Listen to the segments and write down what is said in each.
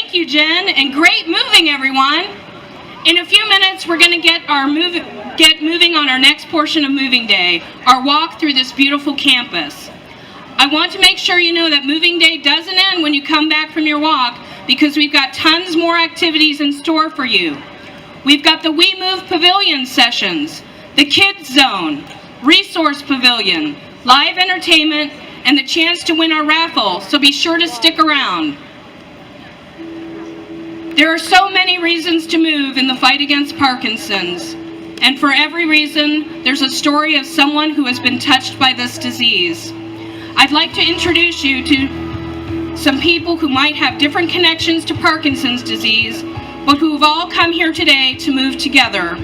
Thank you, Jen, and great moving, everyone. In a few minutes, we're going to get moving on our next portion of Moving Day, our walk through this beautiful campus. I want to make sure you know that Moving Day doesn't end when you come back from your walk, because we've got tons more activities in store for you. We've got the We Move Pavilion sessions, the Kids Zone, Resource Pavilion, live entertainment, and the chance to win our raffle, so be sure to stick around. There are so many reasons to move in the fight against Parkinson's, and for every reason, there's a story of someone who has been touched by this disease. I'd like to introduce you to some people who might have different connections to Parkinson's disease, but who have all come here today to move together.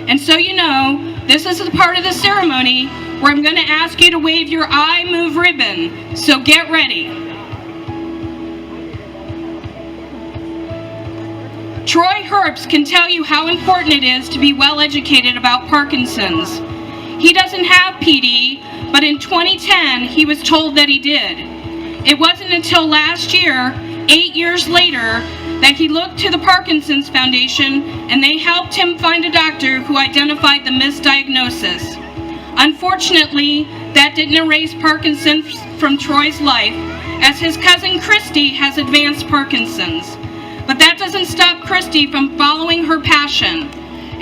And so you know, this is the part of the ceremony where I'm going to ask you to wave your I Move ribbon, so get ready. Troy Herbst can tell you how important it is to be well educated about Parkinson's. He doesn't have PD, but in 2010, he was told that he did. It wasn't until last year, 8 years later, that he looked to the Parkinson's Foundation and they helped him find a doctor who identified the misdiagnosis. Unfortunately, that didn't erase Parkinson's from Troy's life, as his cousin Christy has advanced Parkinson's. But that doesn't stop Christy from following her passion.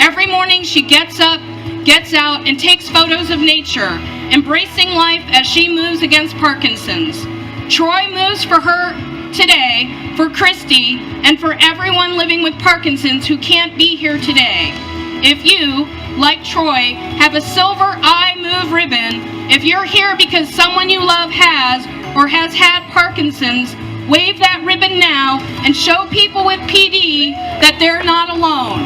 Every morning she gets up, gets out, and takes photos of nature, embracing life as she moves against Parkinson's. Troy moves for her today, for Christy, and for everyone living with Parkinson's who can't be here today. If you, like Troy, have a silver I Move ribbon, if you're here because someone you love has or has had Parkinson's, wave that ribbon now and show people with PD that they're not alone.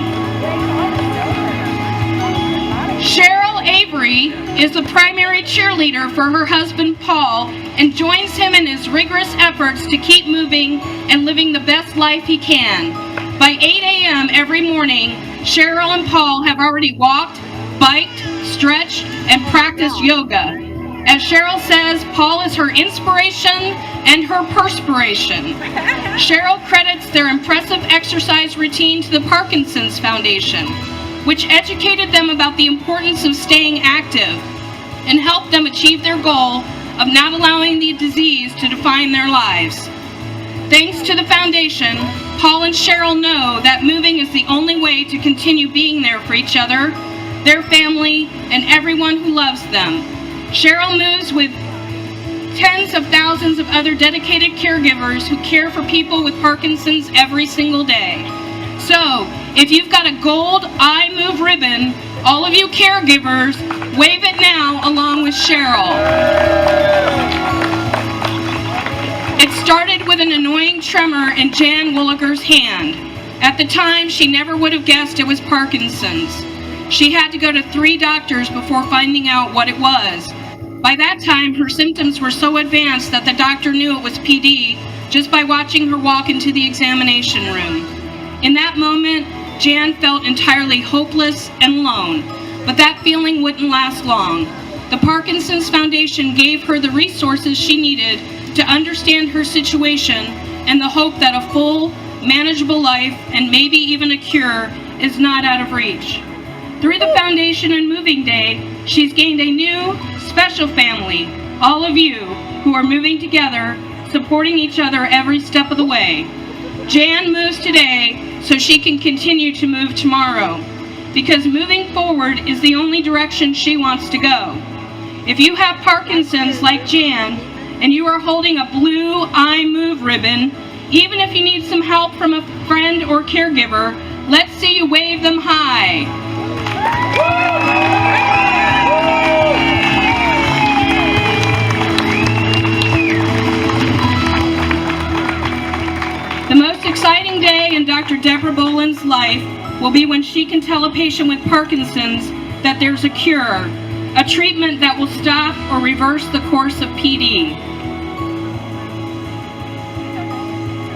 Cheryl Avery is the primary cheerleader for her husband Paul and joins him in his rigorous efforts to keep moving and living the best life he can. By 8 a.m. every morning, Cheryl and Paul have already walked, biked, stretched, and practiced yoga. As Cheryl says, Paul is her inspiration and her perspiration. Cheryl credits their impressive exercise routine to the Parkinson's Foundation, which educated them about the importance of staying active and helped them achieve their goal of not allowing the disease to define their lives. Thanks to the foundation, Paul and Cheryl know that moving is the only way to continue being there for each other, their family, and everyone who loves them. Cheryl moves with tens of thousands of other dedicated caregivers who care for people with Parkinson's every single day. So, if you've got a gold I Move ribbon, all of you caregivers, wave it now along with Cheryl. It started with an annoying tremor in Jan Williger's hand. At the time, she never would have guessed it was Parkinson's. She had to go to 3 doctors before finding out what it was. By that time, her symptoms were so advanced that the doctor knew it was PD just by watching her walk into the examination room. In that moment, Jan felt entirely hopeless and alone, but that feeling wouldn't last long. The Parkinson's Foundation gave her the resources she needed to understand her situation and the hope that a full, manageable life and maybe even a cure is not out of reach. Through the foundation and Moving Day, she's gained a new, special family, all of you who are moving together, supporting each other every step of the way. Jan moves today so she can continue to move tomorrow, because moving forward is the only direction she wants to go. If you have Parkinson's like Jan, and you are holding a blue I Move ribbon, even if you need some help from a friend or caregiver, let's see you wave them high. The most exciting day in Dr. Deborah Boland's life will be when she can tell a patient with Parkinson's that there's a cure, a treatment that will stop or reverse the course of PD.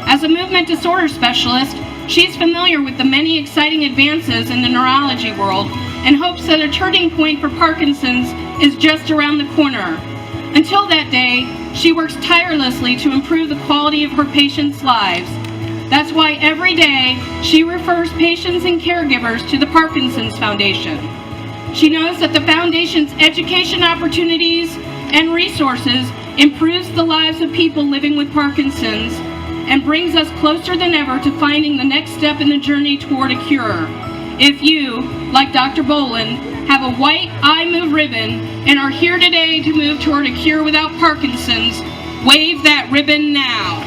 As a movement disorder specialist, she's familiar with the many exciting advances in the neurology world and hopes that a turning point for Parkinson's is just around the corner. Until that day, she works tirelessly to improve the quality of her patients' lives. That's why every day she refers patients and caregivers to the Parkinson's Foundation. She knows that the Foundation's education opportunities and resources improves the lives of people living with Parkinson's and brings us closer than ever to finding the next step in the journey toward a cure. If you, like Dr. Bolin, have a white I Move ribbon and are here today to move toward a cure without Parkinson's, wave that ribbon now.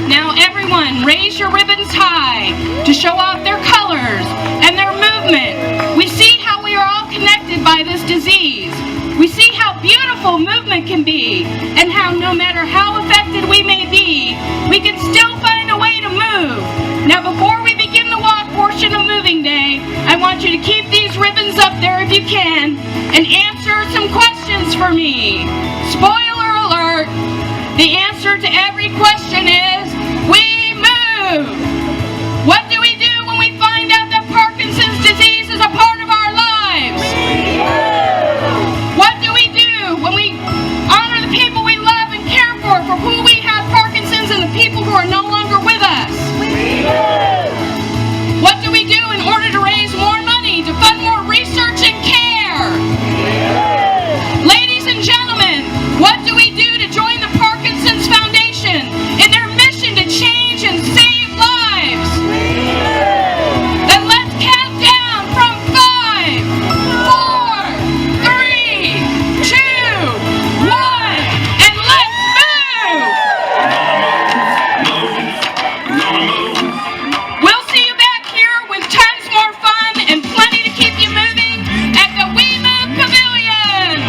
Now everyone, raise your ribbons high to show off their colors and their movement. We see how we are all connected by this disease. We see how beautiful movement can be and how no matter how affected we may be, we can still find a way to move. Now before we begin the walk portion of Moving Day, I want you to keep these ribbons up there if you can and answer some questions for me. Spoiler alert, the answer to every question is, we move. What do we do when we find out that Parkinson's disease is a part of our lives? What do we do when we honor the people we love and care for who we have Parkinson's and the people who are no longer with us? What do we do in order to raise more money, to fund more research and care? Ladies and gentlemen, what do we do to join the Parkinson's Foundation in their mission to change and save lives? Then let's count down from 5, 4, 3, 2, 1, and let's move! We'll see you back here with tons more fun and plenty to keep you moving at the We Move Pavilion!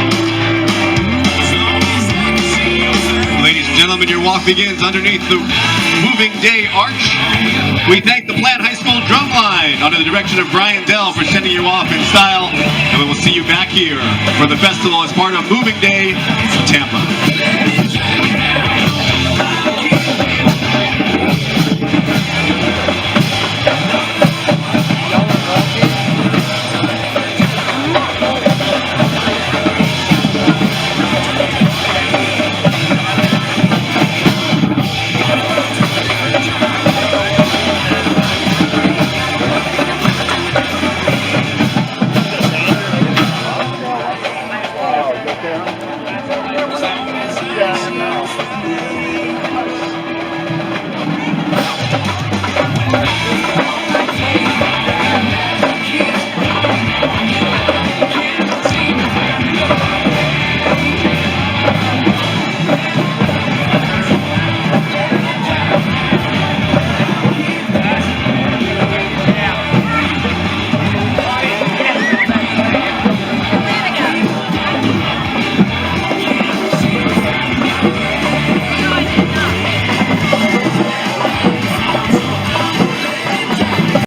Ladies and gentlemen, your walk begins underneath the Moving Day arch. We thank the Platt High School Drumline under the direction of Brian Dell for sending you off in style, and we will see you back here for the festival as part of Moving Day Tampa.